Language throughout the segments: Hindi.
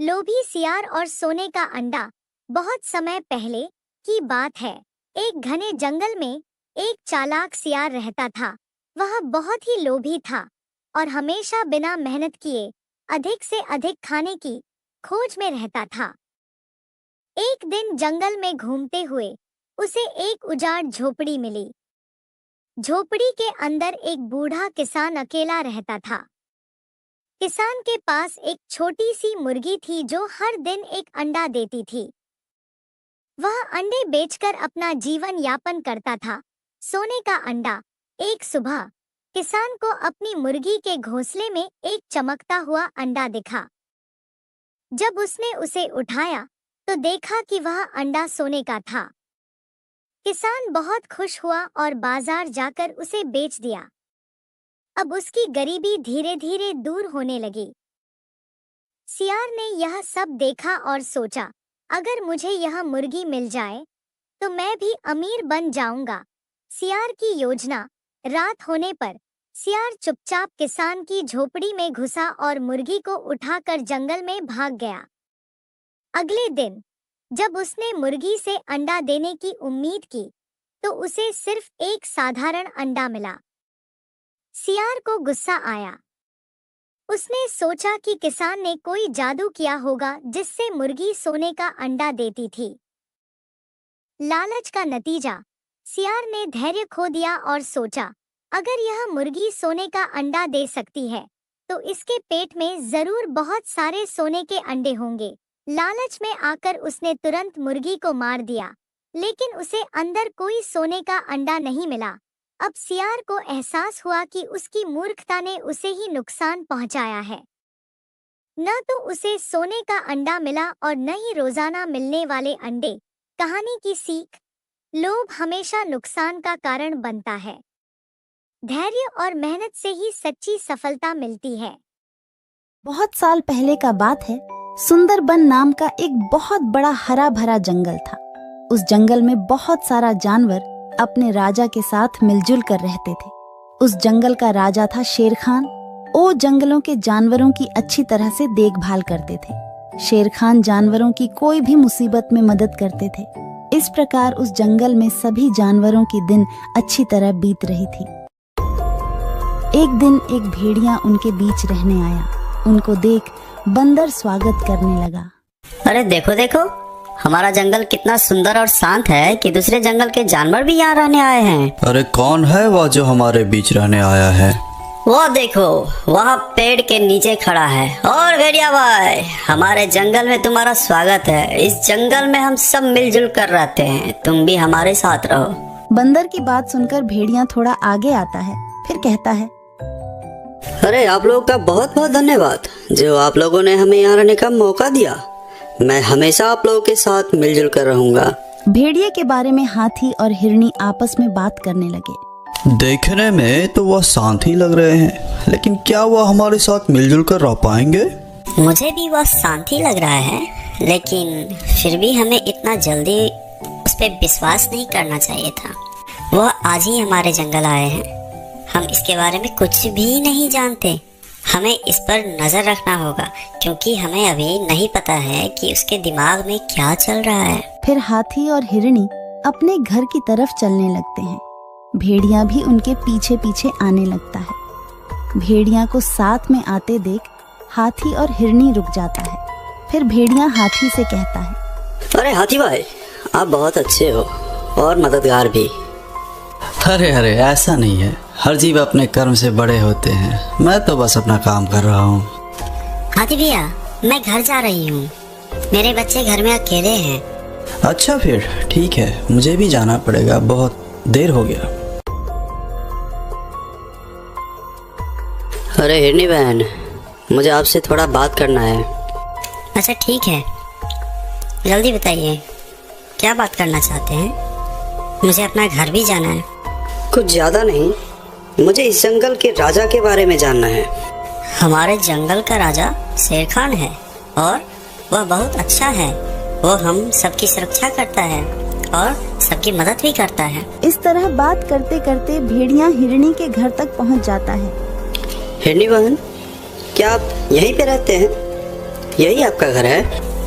लोभी सियार और सोने का अंडा। बहुत समय पहले की बात है। एक घने जंगल में एक चालाक सियार रहता था। वह बहुत ही लोभी था और हमेशा बिना मेहनत किए अधिक से अधिक खाने की खोज में रहता था। एक दिन जंगल में घूमते हुए उसे एक उजाड़ झोपड़ी मिली। झोपड़ी के अंदर एक बूढ़ा किसान अकेला रहता था। किसान के पास एक छोटी सी मुर्गी थी जो हर दिन एक अंडा देती थी। वह अंडे बेचकर अपना जीवन यापन करता था। सोने का अंडा। एक सुबह किसान को अपनी मुर्गी के घोंसले में एक चमकता हुआ अंडा दिखा। जब उसने उसे उठाया तो देखा कि वह अंडा सोने का था। किसान बहुत खुश हुआ और बाजार जाकर उसे बेच दिया। अब उसकी गरीबी धीरे धीरे दूर होने लगी। सियार ने यह सब देखा और सोचा, अगर मुझे यह मुर्गी मिल जाए तो मैं भी अमीर बन जाऊंगा। सियार की योजना। रात होने पर सियार चुपचाप किसान की झोपड़ी में घुसा और मुर्गी को उठाकर जंगल में भाग गया। अगले दिन जब उसने मुर्गी से अंडा देने की उम्मीद की तो उसे सिर्फ एक साधारण अंडा मिला। सियार को गुस्सा आया। उसने सोचा कि किसान ने कोई जादू किया होगा जिससे मुर्गी सोने का अंडा देती थी। लालच का नतीजा। सियार ने धैर्य खो दिया और सोचा, अगर यह मुर्गी सोने का अंडा दे सकती है तो इसके पेट में जरूर बहुत सारे सोने के अंडे होंगे। लालच में आकर उसने तुरंत मुर्गी को मार दिया, लेकिन उसे अंदर कोई सोने का अंडा नहीं मिला। अब सियार को एहसास हुआ कि उसकी मूर्खता ने उसे ही नुकसान पहुंचाया है। न तो उसे सोने का अंडा मिला और न ही रोजाना मिलने वाले अंडे। कहानी की सीख। लोभ हमेशा नुकसान का कारण बनता है। धैर्य और मेहनत से ही सच्ची सफलता मिलती है। बहुत साल पहले का बात है। सुंदरबन नाम का एक बहुत बड़ा हरा भरा जंगल था। उस जंगल में बहुत सारा जानवर अपने राजा के साथ मिलजुल कर रहते थे। उस जंगल का राजा था शेर खान। वो जंगलों के जानवरों की अच्छी तरह से देखभाल करते थे। शेर खान जानवरों की कोई भी मुसीबत में मदद करते थे। इस प्रकार उस जंगल में सभी जानवरों की दिन अच्छी तरह बीत रही थी। एक दिन एक भेड़िया उनके बीच रहने आया। उनको देख बंदर स्वागत करने लगा। अरे देखो देखो, हमारा जंगल कितना सुंदर और शांत है कि दूसरे जंगल के जानवर भी यहाँ रहने आए हैं। अरे कौन है वह जो हमारे बीच रहने आया है? वो देखो, वहाँ पेड़ के नीचे खड़ा है। और भेड़िया भाई, हमारे जंगल में तुम्हारा स्वागत है। इस जंगल में हम सब मिलजुल कर रहते हैं, तुम भी हमारे साथ रहो। बंदर की बात सुनकर भेड़िया थोड़ा आगे आता है, फिर कहता है, अरे आप लोगों का बहुत बहुत धन्यवाद जो आप लोगों ने हमें यहाँ रहने का मौका दिया। मैं हमेशा आप लोगों के साथ मिलजुल कर रहूंगा। भेड़िए के बारे में हाथी और हिरनी आपस में बात करने लगे। देखने में तो वह शांत ही लग रहे हैं, लेकिन क्या वह हमारे साथ मिलजुल कर रह पाएंगे? मुझे भी वह शांत ही लग रहा है, लेकिन फिर भी हमें इतना जल्दी उस पर विश्वास नहीं करना चाहिए था। वह आज ही हमारे जंगल आए हैं, हम इसके बारे में कुछ भी नहीं जानते। हमें इस पर नजर रखना होगा क्योंकि हमें अभी नहीं पता है कि उसके दिमाग में क्या चल रहा है। फिर हाथी और हिरनी अपने घर की तरफ चलने लगते हैं। भेड़िया भी उनके पीछे पीछे आने लगता है। भेड़िया को साथ में आते देख हाथी और हिरनी रुक जाता है। फिर भेड़िया हाथी से कहता है, अरे हाथी भाई, आप बहुत अच्छे हो और मददगार भी। अरे अरे, ऐसा नहीं है। हर जीव अपने कर्म से बड़े होते हैं। मैं तो बस अपना काम कर रहा हूँ। हाथी भैया, मैं घर जा रही हूँ। मेरे बच्चे घर में अकेले हैं। अच्छा फिर ठीक है, मुझे भी जाना पड़ेगा, बहुत देर हो गया। अरे हिरनी बहन, मुझे आपसे थोड़ा बात करना है। अच्छा ठीक है, जल्दी बताइए क्या बात करना चाहते हैं। मुझे अपना घर भी जाना है। कुछ ज्यादा नहीं, मुझे इस जंगल के राजा के बारे में जानना है। हमारे जंगल का राजा शेर खान है और वह बहुत अच्छा है। वो हम सबकी सुरक्षा करता है और सबकी मदद भी करता है। इस तरह बात करते करते भेड़िया हिरनी के घर तक पहुंच जाता है। हिरनी बहन, क्या आप यहीं पे रहते हैं? यही आपका घर है?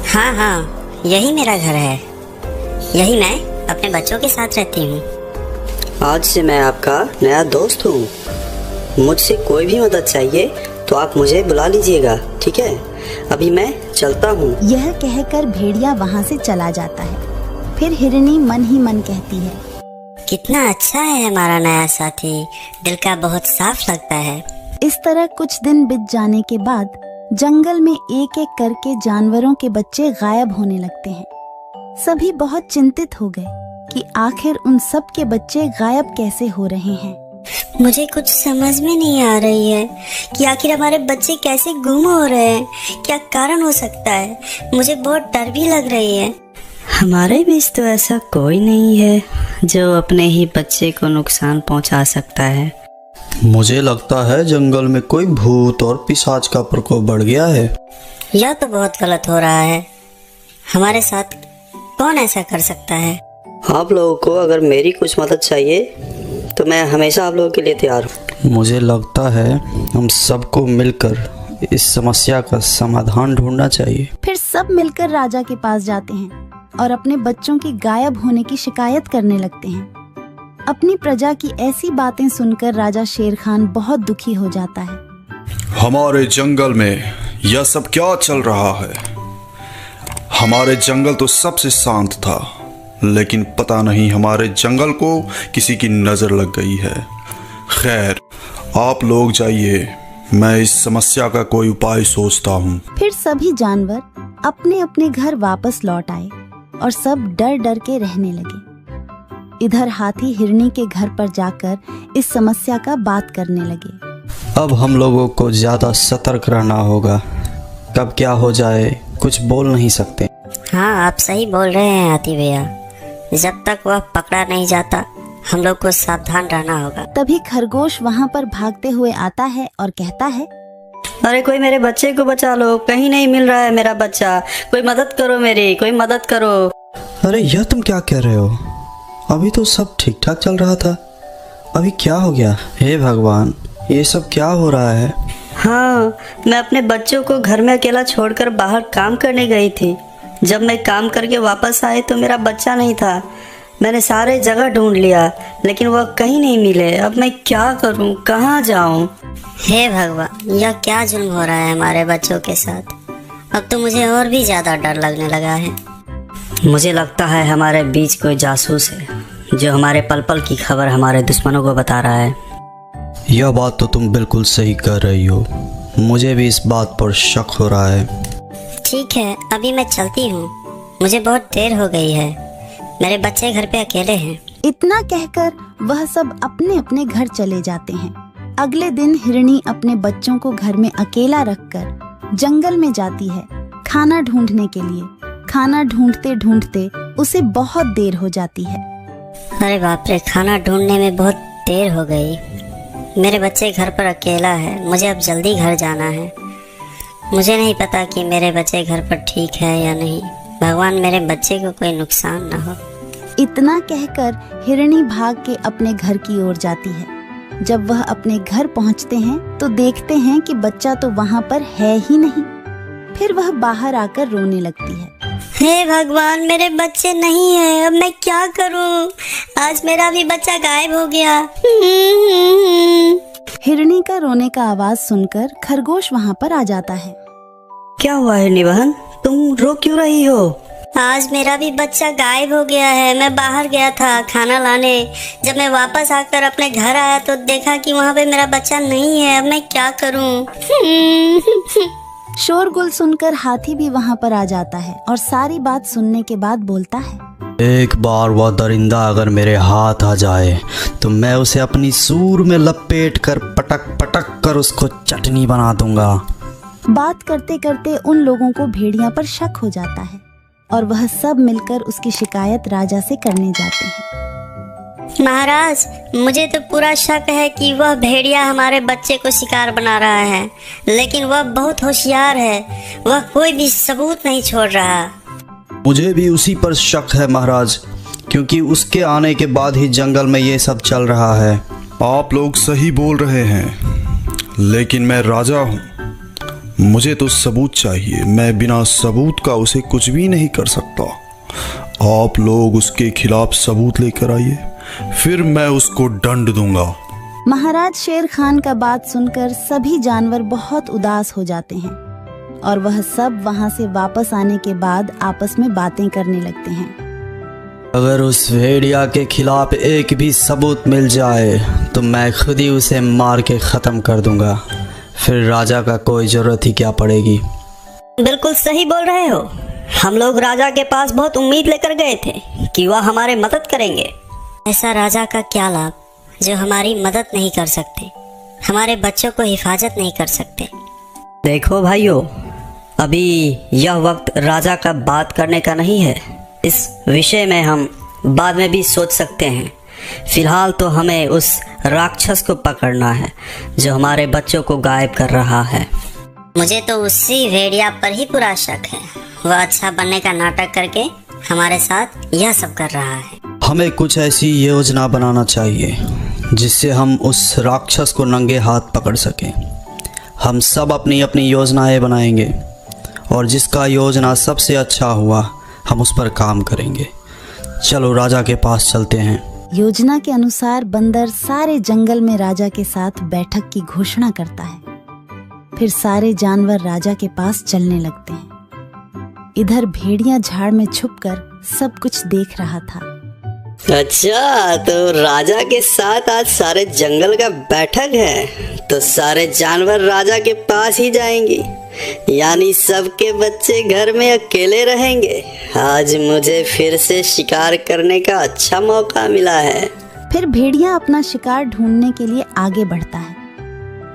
हाँ हाँ, यही मेरा घर है। यही मैं अपने बच्चों के साथ रहती हूँ। आज से मैं आपका नया दोस्त हूँ। मुझसे कोई भी मदद चाहिए तो आप मुझे बुला लीजिएगा, ठीक है? अभी मैं चलता हूँ। यह कहकर भेड़िया वहाँ से चला जाता है। फिर हिरनी मन ही मन कहती है, कितना अच्छा है हमारा नया साथी, दिल का बहुत साफ लगता है। इस तरह कुछ दिन बीत जाने के बाद जंगल में एक एक करके जानवरों के बच्चे गायब होने लगते हैं। सभी बहुत चिंतित हो गए कि आखिर उन सब के बच्चे गायब कैसे हो रहे हैं। मुझे कुछ समझ में नहीं आ रही है कि आखिर हमारे बच्चे कैसे गुम हो रहे हैं, क्या कारण हो सकता है। मुझे बहुत डर भी लग रही है। हमारे बीच तो ऐसा कोई नहीं है जो अपने ही बच्चे को नुकसान पहुंचा सकता है। मुझे लगता है जंगल में कोई भूत और पिशाच का प्रकोप बढ़ गया है। यह तो बहुत गलत हो रहा है। हमारे साथ कौन ऐसा कर सकता है? आप लोगों को अगर मेरी कुछ मदद चाहिए तो मैं हमेशा आप लोगों के लिए तैयार हूँ। मुझे लगता है हम सबको मिलकर इस समस्या का समाधान ढूंढना चाहिए। फिर सब मिलकर राजा के पास जाते हैं और अपने बच्चों के गायब होने की शिकायत करने लगते हैं। अपनी प्रजा की ऐसी बातें सुनकर राजा शेर खान बहुत दुखी हो जाता है। हमारे जंगल में यह सब क्या चल रहा है? हमारे जंगल तो सबसे शांत था, लेकिन पता नहीं हमारे जंगल को किसी की नजर लग गई है। खैर, आप लोग जाइए, मैं इस समस्या का कोई उपाय सोचता हूँ। फिर सभी जानवर अपने अपने घर वापस लौट आए और सब डर डर के रहने लगे। इधर हाथी हिरनी के घर पर जाकर इस समस्या का बात करने लगे। अब हम लोगों को ज्यादा सतर्क रहना होगा। कब क्या हो जाए कुछ बोल नहीं सकते। हाँ, आप सही बोल रहे हैं हाथी भैया। जब तक वह पकड़ा नहीं जाता हम लोग को सावधान रहना होगा। तभी खरगोश वहाँ पर भागते हुए आता है और कहता है, अरे कोई मेरे बच्चे को बचा लो, कहीं नहीं मिल रहा है मेरा बच्चा। कोई मदद करो मेरी, कोई मदद करो। अरे यह तुम क्या कह रहे हो? अभी तो सब ठीक ठाक चल रहा था, अभी क्या हो गया? हे भगवान, ये सब क्या हो रहा है? हाँ, मैं अपने बच्चों को घर में अकेला छोड़कर बाहर काम करने गई थी। जब मैं काम करके वापस आई तो मेरा बच्चा नहीं था। मैंने सारे जगह ढूंढ लिया लेकिन वह कहीं नहीं मिले। अब मैं क्या करूं, कहाँ जाऊं? हे भगवान, यह क्या जुल्म हो रहा है हमारे बच्चों के साथ। अब तो मुझे और भी ज्यादा डर लगने लगा है। मुझे लगता है हमारे बीच कोई जासूस है जो हमारे पल पल की खबर हमारे दुश्मनों को बता रहा है। यह बात तो तुम बिल्कुल सही कर रही हो। मुझे भी इस बात पर शक हो रहा है। ठीक है, अभी मैं चलती हूँ, मुझे बहुत देर हो गई है। मेरे बच्चे घर पे अकेले हैं। इतना कहकर वह सब अपने अपने घर चले जाते हैं। अगले दिन हिरनी अपने बच्चों को घर में अकेला रखकर जंगल में जाती है खाना ढूंढने के लिए। खाना ढूंढते ढूंढते उसे बहुत देर हो जाती है। अरे बाप रे, खाना ढूंढने में बहुत देर हो गई। मेरे बच्चे घर पर अकेला है, मुझे अब जल्दी घर जाना है। मुझे नहीं पता कि मेरे बच्चे घर पर ठीक है या नहीं। भगवान मेरे बच्चे को कोई नुकसान ना हो। इतना कहकर हिरनी भाग के अपने घर की ओर जाती है। जब वह अपने घर पहुंचते हैं तो देखते हैं कि बच्चा तो वहां पर है ही नहीं। फिर वह बाहर आकर रोने लगती है। हे भगवान, मेरे बच्चे नहीं है, अब मैं क्या करूं? आज मेरा भी बच्चा गायब हो गया। हिरनी का रोने का आवाज सुनकर खरगोश वहां पर आ जाता है। क्या हुआ हिरनी बहन, तुम रो क्यों रही हो? आज मेरा भी बच्चा गायब हो गया है। मैं बाहर गया था खाना लाने। जब मैं वापस आकर अपने घर आया तो देखा कि वहाँ पे मेरा बच्चा नहीं है। अब मैं क्या करूं? शोरगुल सुनकर हाथी भी वहाँ पर आ जाता है और सारी बात सुनने के बाद बोलता है, एक बार वह दरिंदा अगर मेरे हाथ आ जाए तो मैं उसे अपनी सूर में लपेट कर पटक पटक कर उसको चटनी बना दूंगा। बात करते करते उन लोगों को भेड़िया पर शक हो जाता है और वह सब मिलकर उसकी शिकायत राजा से करने जाते हैं। महाराज, मुझे तो पूरा शक है कि वह भेड़िया हमारे बच्चे को शिकार बना रहा है, लेकिन वह बहुत होशियार है। वह कोई भी सबूत नहीं छोड़ रहा। मुझे भी उसी पर शक है महाराज, क्योंकि उसके आने के बाद ही जंगल में ये सब चल रहा है। आप लोग सही बोल रहे हैं, लेकिन मैं राजा हूँ। मुझे तो सबूत चाहिए। मैं बिना सबूत का उसे कुछ भी नहीं कर सकता। आप लोग उसके खिलाफ सबूत लेकर आइए, फिर मैं उसको दंड दूंगा। महाराज शेर खान का बात सुनकर सभी जानवर बहुत उदास हो जाते हैं और वह सब वहां से वापस आने के बाद आपस में बातें करने लगते हैं। अगर उस भेड़िया के खिलाफ एक भी सबूत मिल जाए तो मैं खुद ही उसे मार के ख़त्म कर दूंगा। फिर राजा का कोई ज़रूरत ही क्या पड़ेगी। बिल्कुल सही बोल रहे हो। हम लोग राजा के पास बहुत उम्मीद लेकर गए थे कि वह हमारे मदद करेंगे। ऐसा राजा का क्या लाभ जो हमारी मदद नहीं कर सकते, हमारे बच्चों को हिफाजत नहीं कर सकते। देखो भाइयों, अभी यह वक्त राजा का बात करने का नहीं है। इस विषय में हम बाद में भी सोच सकते हैं। फिलहाल तो हमें उस राक्षस को पकड़ना है जो हमारे बच्चों को गायब कर रहा है। मुझे तो उसी भेड़िया पर ही पूरा शक है। वह अच्छा बनने का नाटक करके हमारे साथ यह सब कर रहा है। हमें कुछ ऐसी योजना बनाना चाहिए जिससे हम उस राक्षस को नंगे हाथ पकड़ सकें। हम सब अपनी अपनी योजनाएं बनाएंगे और जिसका योजना सबसे अच्छा हुआ हम उस पर काम करेंगे। चलो राजा के पास चलते हैं। योजना के अनुसार बंदर सारे जंगल में राजा के साथ बैठक की घोषणा करता है। फिर सारे जानवर राजा के पास चलने लगते हैं। इधर भेड़िया झाड़ में छुपकर सब कुछ देख रहा था। अच्छा, तो राजा के साथ आज सारे जंगल का बैठक है, तो सारे जानवर राजा के पास ही जाएंगे, यानी सबके बच्चे घर में अकेले रहेंगे। आज मुझे फिर से शिकार करने का अच्छा मौका मिला है। फिर भेड़िया अपना शिकार ढूंढने के लिए आगे बढ़ता है।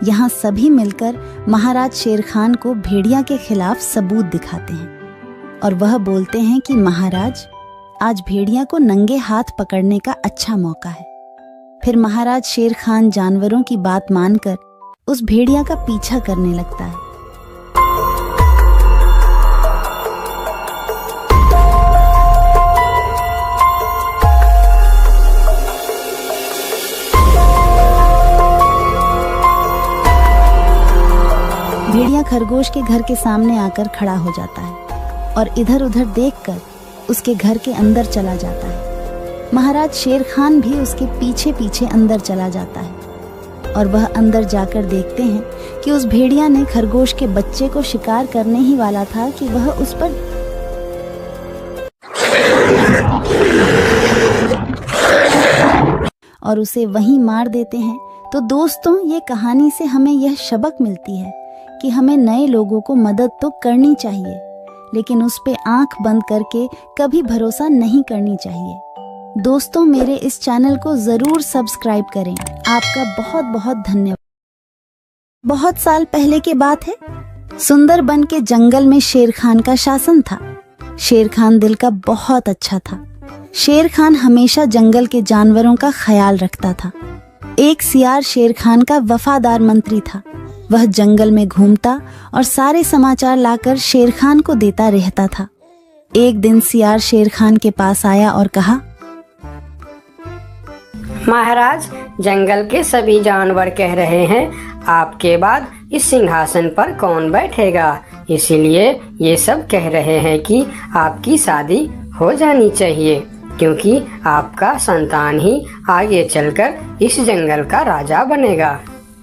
यहाँ सभी मिलकर महाराज शेर खान को भेड़िया के खिलाफ सबूत दिखाते हैं और वह बोलते हैं कि महाराज, आज भेड़िया को नंगे हाथ पकड़ने का अच्छा मौका है। फिर महाराज शेर खान जानवरों की बात मानकर उस भेड़िया का पीछा करने लगता है। भेड़िया खरगोश के घर के सामने आकर खड़ा हो जाता है और इधर उधर देखकर उसके घर के अंदर चला जाता है। महाराज शेर खान भी उसके पीछे पीछे अंदर चला जाता है और वह अंदर जाकर देखते हैं कि उस भेड़िया ने खरगोश के बच्चे को शिकार करने ही वाला था कि वह उस पर और उसे वहीं मार देते हैं। तो दोस्तों, ये कहानी से हमें यह सबक मिलती है कि हमें नए लोगों को मदद तो करनी चाहिए, लेकिन उस पे आंख बंद करके कभी भरोसा नहीं करनी चाहिए। दोस्तों, मेरे इस चैनल को जरूर सब्सक्राइब करें। आपका बहुत बहुत धन्यवाद। बहुत साल पहले की बात है। सुंदरबन के जंगल में शेर खान का शासन था। शेर खान दिल का बहुत अच्छा था। शेर खान हमेशा जंगल के जानवरों का ख्याल रखता था। एक सियार शेर खान का वफादार मंत्री था। वह जंगल में घूमता और सारे समाचार लाकर शेर खान को देता रहता था। एक दिन सियार शेर खान के पास आया और कहा, महाराज, जंगल के सभी जानवर कह रहे हैं आपके बाद इस सिंहासन पर कौन बैठेगा, इसीलिए ये सब कह रहे हैं कि आपकी शादी हो जानी चाहिए, क्योंकि आपका संतान ही आगे चलकर इस जंगल का राजा बनेगा।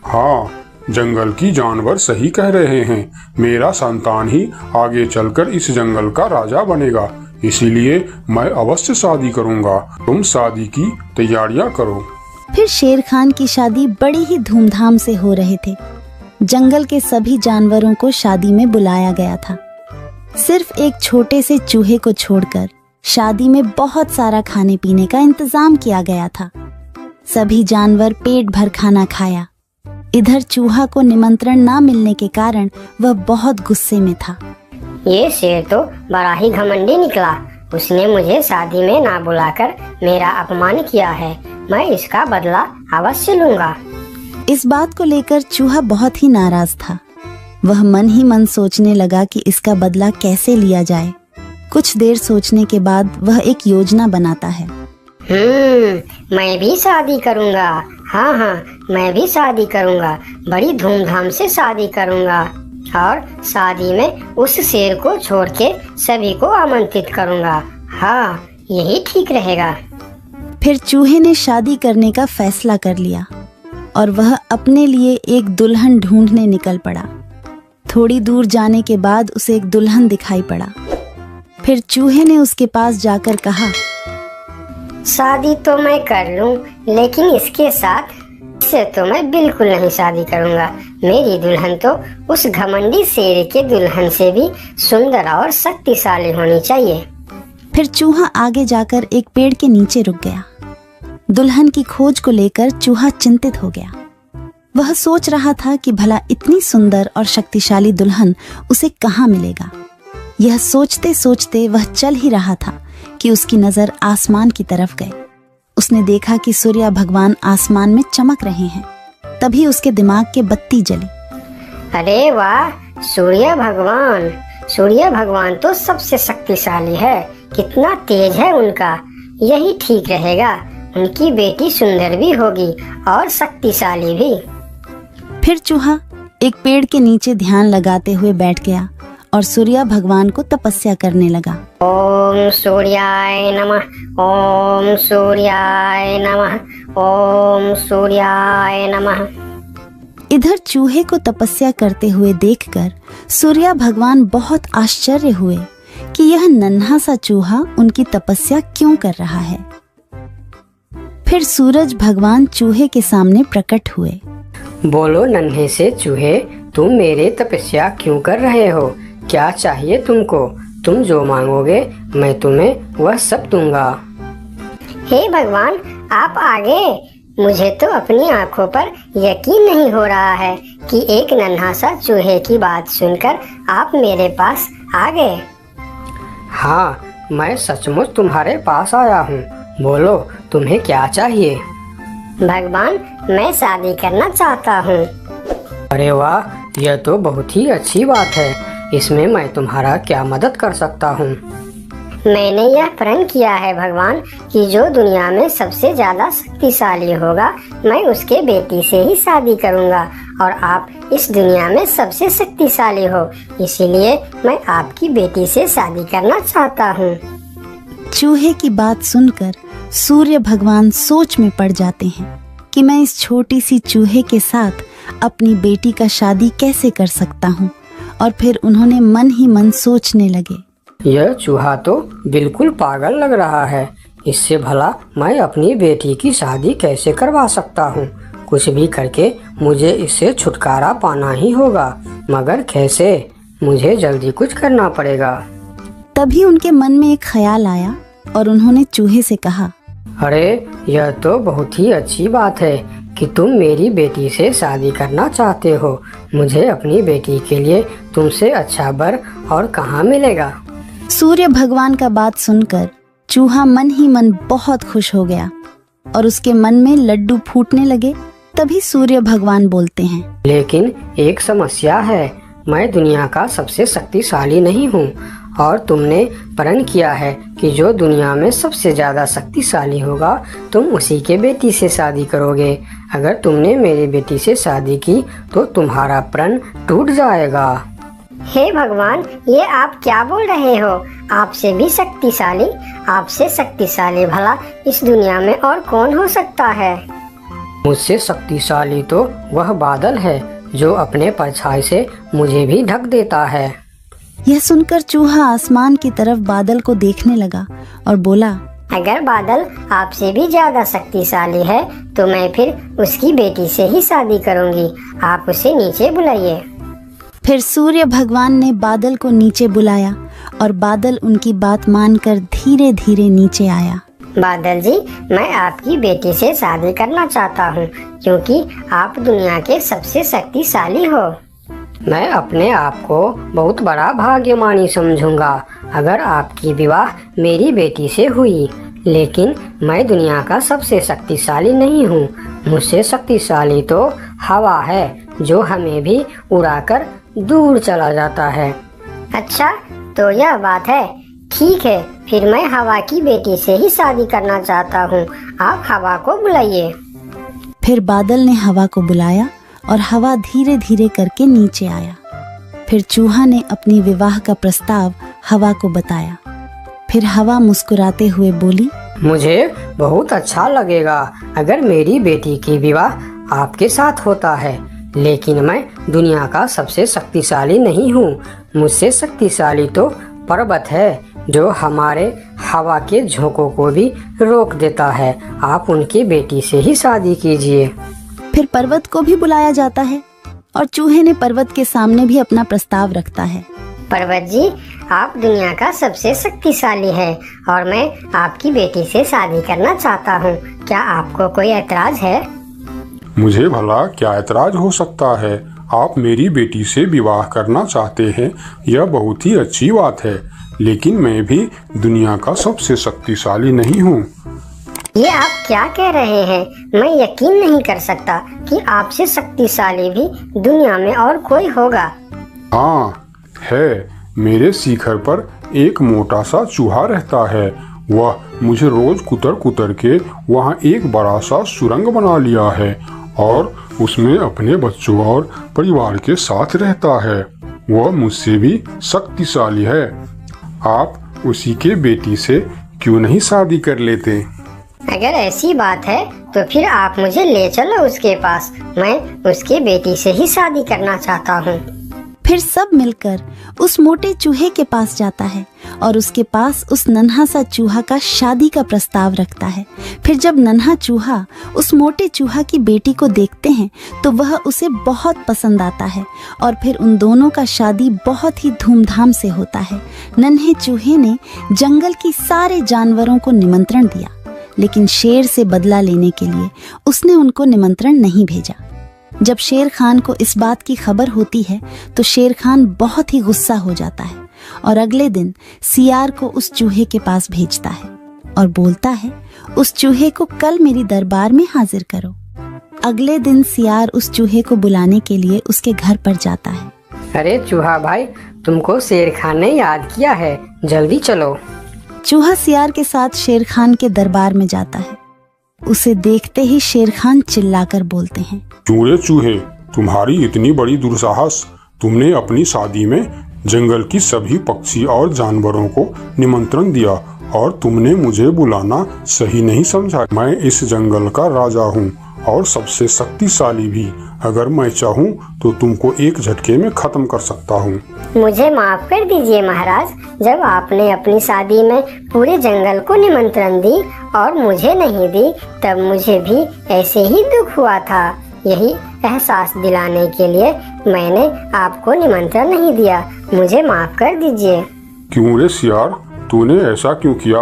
हाँ, जंगल की जानवर सही कह रहे हैं। मेरा संतान ही आगे चलकर इस जंगल का राजा बनेगा, इसीलिए मैं अवश्य शादी करूंगा। तुम शादी की तैयारियां करो। फिर शेर खान की शादी बड़ी ही धूमधाम से हो रहे थे। जंगल के सभी जानवरों को शादी में बुलाया गया था। सिर्फ एक छोटे से चूहे को छोड़कर शादी में बहुत सारा खाने पीने का इंतजाम किया गया था। सभी जानवर पेट भर खाना खाया। इधर चूहा को निमंत्रण ना मिलने के कारण वह बहुत गुस्से में था। ये शेर तो बड़ा ही घमंडी निकला। उसने मुझे शादी में ना बुलाकर मेरा अपमान किया है। मैं इसका बदला अवश्य लूंगा। इस बात को लेकर चूहा बहुत ही नाराज था। वह मन ही मन सोचने लगा कि इसका बदला कैसे लिया जाए। कुछ देर सोचने के बाद वह एक योजना बनाता है। मैं भी शादी करूंगा। हाँ, मैं भी शादी करूंगा। बड़ी धूमधाम से शादी करूंगा। और शादी में उस शेर को छोड़ के सभी को आमंत्रित करूँगा। हाँ, यही ठीक रहेगा। फिर चूहे ने शादी करने का फैसला कर लिया और वह अपने लिए एक दुल्हन ढूंढने निकल पड़ा। थोड़ी दूर जाने के बाद उसे एक दुल्हन दिखाई पड़ा। फिर चूहे ने उसके पास जाकर कहा, शादी तो मैं कर लूं, लेकिन इसके साथ इससे तो मैं बिल्कुल नहीं शादी करूंगा। मेरी दुल्हन तो उस घमंडी शेर के दुल्हन से भी सुंदर और शक्तिशाली होनी चाहिए। फिर चूहा आगे जाकर एक पेड़ के नीचे रुक गया। दुल्हन की खोज को लेकर चूहा चिंतित हो गया। वह सोच रहा था कि भला इतनी सुंदर और शक्तिशाली दुल्हन उसे कहाँ मिलेगा। यह सोचते सोचते वह चल ही रहा था कि उसकी नजर आसमान की तरफ गई। उसने देखा कि सूर्य भगवान आसमान में चमक रहे हैं। तभी उसके दिमाग के बत्ती जली। अरे वाह, सूर्य भगवान तो सबसे शक्तिशाली है। कितना तेज है उनका। यही ठीक रहेगा। उनकी बेटी सुंदर भी होगी और शक्तिशाली भी। फिर चूहा एक पेड़ के नीचे ध्यान लगाते हुए बैठ गया और सूर्य भगवान को तपस्या करने लगा। ओम सूर्याय नमः, ओम सूर्याय नमः, ओम सूर्याय नमः। इधर चूहे को तपस्या करते हुए देखकर सूर्य भगवान बहुत आश्चर्य हुए कि यह नन्हा सा चूहा उनकी तपस्या क्यों कर रहा है। फिर सूरज भगवान चूहे के सामने प्रकट हुए। बोलो नन्हे से चूहे, तुम मेरे तपस्या क्यों कर रहे हो? क्या चाहिए तुमको? तुम जो मांगोगे मैं तुम्हें वह सब दूंगा। हे भगवान, आप आगे। मुझे तो अपनी आंखों पर यकीन नहीं हो रहा है कि एक नन्हा सा चूहे की बात सुनकर आप मेरे पास आ गए। हाँ, मैं सचमुच तुम्हारे पास आया हूँ। बोलो तुम्हें क्या चाहिए? भगवान, मैं शादी करना चाहता हूँ। अरे वाह, यह तो बहुत ही अच्छी बात है। इसमें मैं तुम्हारा क्या मदद कर सकता हूँ? मैंने यह प्रण किया है भगवान कि जो दुनिया में सबसे ज्यादा शक्तिशाली होगा मैं उसके बेटी से ही शादी करूँगा, और आप इस दुनिया में सबसे शक्तिशाली हो, इसीलिए मैं आपकी बेटी से शादी करना चाहता हूँ। चूहे की बात सुनकर सूर्य भगवान सोच में पड़ जाते हैं कि मैं इस छोटी सी चूहे के साथ अपनी बेटी का शादी कैसे कर सकता हूँ। और फिर उन्होंने मन ही मन सोचने लगे, यह चूहा तो बिल्कुल पागल लग रहा है। इससे भला मैं अपनी बेटी की शादी कैसे करवा सकता हूँ? कुछ भी करके मुझे इससे छुटकारा पाना ही होगा, मगर कैसे? मुझे जल्दी कुछ करना पड़ेगा। तभी उनके मन में एक ख्याल आया और उन्होंने चूहे से कहा, अरे यह तो बहुत ही अच्छी बात है कि तुम मेरी बेटी से शादी करना चाहते हो। मुझे अपनी बेटी के लिए तुमसे अच्छा वर और कहाँ मिलेगा? सूर्य भगवान का बात सुनकर चूहा मन ही मन बहुत खुश हो गया और उसके मन में लड्डू फूटने लगे। तभी सूर्य भगवान बोलते हैं, लेकिन एक समस्या है। मैं दुनिया का सबसे शक्तिशाली नहीं हूँ और तुमने प्रण किया है कि जो दुनिया में सबसे ज्यादा शक्तिशाली होगा तुम उसी के बेटी से शादी करोगे। अगर तुमने मेरी बेटी से शादी की तो तुम्हारा प्रण टूट जाएगा। हे भगवान, ये आप क्या बोल रहे हो? आपसे भी शक्तिशाली? आपसे शक्तिशाली भला इस दुनिया में और कौन हो सकता है? मुझसे शक्तिशाली तो वह बादल है जो अपने परछाई से मुझे भी ढक देता है। यह सुनकर चूहा आसमान की तरफ बादल को देखने लगा और बोला, अगर बादल आपसे भी ज्यादा शक्तिशाली है तो मैं फिर उसकी बेटी से ही शादी करूंगी। आप उसे नीचे बुलाइए। फिर सूर्य भगवान ने बादल को नीचे बुलाया और बादल उनकी बात मानकर धीरे धीरे नीचे आया। बादल जी, मैं आपकी बेटी से शादी करना चाहता हूँ क्योंकि आप दुनिया के सबसे शक्तिशाली हो। मैं अपने आप को बहुत बड़ा भाग्यमानी समझूंगा अगर आपकी विवाह मेरी बेटी से हुई, लेकिन मैं दुनिया का सबसे शक्तिशाली नहीं हूँ। मुझसे शक्तिशाली तो हवा है जो हमें भी उड़ाकर दूर चला जाता है। अच्छा, तो यह बात है। ठीक है, फिर मैं हवा की बेटी से ही शादी करना चाहता हूँ। आप हवा को बुलाइए। फिर बादल ने हवा को बुलाया और हवा धीरे धीरे करके नीचे आया। फिर चूहा ने अपनी विवाह का प्रस्ताव हवा को बताया। फिर हवा मुस्कुराते हुए बोली, मुझे बहुत अच्छा लगेगा अगर मेरी बेटी की विवाह आपके साथ होता है, लेकिन मैं दुनिया का सबसे शक्तिशाली नहीं हूँ। मुझसे शक्तिशाली तो पर्वत है जो हमारे हवा के झोंकों को भी रोक देता है। आप उनकी बेटी से ही शादी कीजिए। फिर पर्वत को भी बुलाया जाता है और चूहे ने पर्वत के सामने भी अपना प्रस्ताव रखता है। पर्वत जी, आप दुनिया का सबसे शक्तिशाली है और मैं आपकी बेटी से शादी करना चाहता हूँ। क्या आपको कोई ऐतराज है? मुझे भला क्या ऐतराज हो सकता है? आप मेरी बेटी से विवाह करना चाहते हैं, यह बहुत ही अच्छी बात है, लेकिन मैं भी दुनिया का सबसे शक्तिशाली नहीं हूँ। ये आप क्या कह रहे हैं? मैं यकीन नहीं कर सकता कि आपसे शक्तिशाली भी दुनिया में और कोई होगा। हाँ है, मेरे शिखर पर एक मोटा सा चूहा रहता है। वह मुझे रोज कुतर कुतर के वहाँ एक बड़ा सा सुरंग बना लिया है और उसमें अपने बच्चों और परिवार के साथ रहता है। वह मुझसे भी शक्तिशाली है। आप उसी के बेटी से क्यों नहीं शादी कर लेते? अगर ऐसी बात है तो फिर आप मुझे ले चलो उसके पास। मैं उसकी बेटी से ही शादी करना चाहता हूँ। फिर सब मिलकर उस मोटे चूहे के पास जाता है और उसके पास उस नन्हा सा चूहा का शादी का प्रस्ताव रखता है। फिर जब नन्हा चूहा उस मोटे चूहा की बेटी को देखते हैं तो वह उसे बहुत पसंद आता है और फिर उन दोनों का शादी बहुत ही धूमधाम से होता है। नन्हे चूहे ने जंगल की सारे जानवरों को निमंत्रण दिया, लेकिन शेर से बदला लेने के लिए उसने उनको निमंत्रण नहीं भेजा। जब शेर खान को इस बात की खबर होती है तो शेर खान बहुत ही गुस्सा हो जाता है और अगले दिन सियार को उस चूहे के पास भेजता है और बोलता है, उस चूहे को कल मेरी दरबार में हाजिर करो। अगले दिन सियार उस चूहे को बुलाने के लिए उसके घर पर जाता है। अरे चूहा भाई, तुमको शेर खान ने याद किया है, जल्दी चलो। चूहा सियार के साथ शेर खान के दरबार में जाता है। उसे देखते ही शेर खान चिल्लाकर बोलते हैं, क्यों रे चूहे, तुम्हारी इतनी बड़ी दुस्साहस? तुमने अपनी शादी में जंगल की सभी पक्षी और जानवरों को निमंत्रण दिया और तुमने मुझे बुलाना सही नहीं समझा। मैं इस जंगल का राजा हूँ और सबसे शक्तिशाली भी। अगर मैं चाहूँ तो तुमको एक झटके में खत्म कर सकता हूँ। मुझे माफ कर दीजिए महाराज, जब आपने अपनी शादी में पूरे जंगल को निमंत्रण दी और मुझे नहीं दी, तब मुझे भी ऐसे ही दुख हुआ था। यही एहसास दिलाने के लिए मैंने आपको निमंत्रण नहीं दिया। मुझे माफ कर दीजिए। क्यों रे सियार, तूने ऐसा क्यों किया?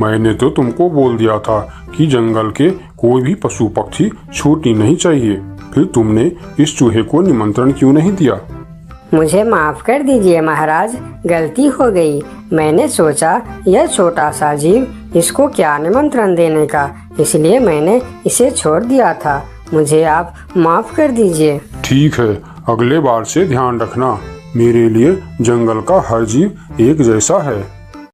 मैंने तो तुमको बोल दिया था कि जंगल के कोई भी पशु पक्षी छूटनी नहीं चाहिए। फिर तुमने इस चूहे को निमंत्रण क्यों नहीं दिया? मुझे माफ कर दीजिए महाराज, गलती हो गई। मैंने सोचा यह छोटा सा जीव, इसको क्या निमंत्रण देने का, इसलिए मैंने इसे छोड़ दिया था। मुझे आप माफ कर दीजिए। ठीक है, अगले बार से ध्यान रखना। मेरे लिए जंगल का हर जीव एक जैसा है।